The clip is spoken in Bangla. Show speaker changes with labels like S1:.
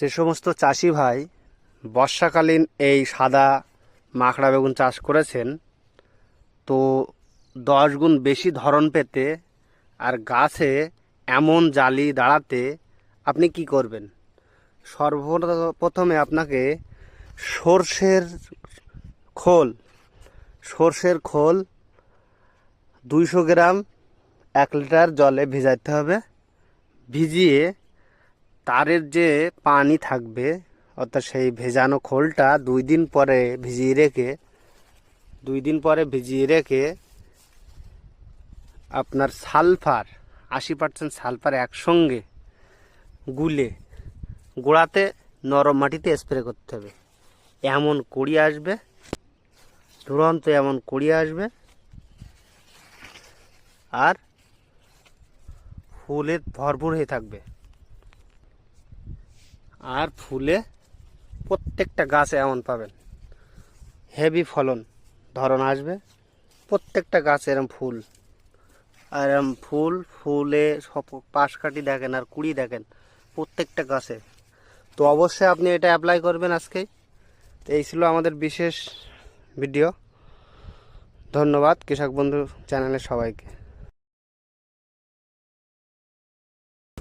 S1: যে সমস্ত চাষি ভাই বর্ষাকালীন এই সাদা মাখড়া বেগুন চাষ করেছেন, তো 10 গুণ বেশি ধরন পেতে আর গাছে এমন জালি দাঁড়াতে আপনি কি করবেন? সর্বপ্রথমে আপনাকে সর্ষের খোল সর্ষের খোল 200 গ্রাম 1 লিটার জলে ভিজাতে হবে। ভিজিয়ে তারের যে পানি থাকবে, অর্থাৎ সেই ভেজানো খোলটা 2 দিন পরে ভিজিয়ে রেখে আপনার সালফার 80% সালফার একসঙ্গে গুলে গোড়াতে নরম মাটিতে স্প্রে করতে হবে। এমন কুড়ি আসবে, দুরন্ত এমন কুড়ি আসবে, আর ফুলে ভরপুর হয়ে থাকবে। আর ফুলে প্রত্যেকটা গাছে এমন পাবেন, হেভি ফলন ধরন আসবে। প্রত্যেকটা গাছে এরম ফুল, আর এরম ফুলে সব পাশ কাটি দেখেন আর কুড়ি দেখেন প্রত্যেকটা গাছে। তো অবশ্যই আপনি এটা অ্যাপ্লাই করবেন আজকেই। তো এই ছিল আমাদের বিশেষ ভিডিও। ধন্যবাদ কৃষক বন্ধু চ্যানেলের সবাইকে।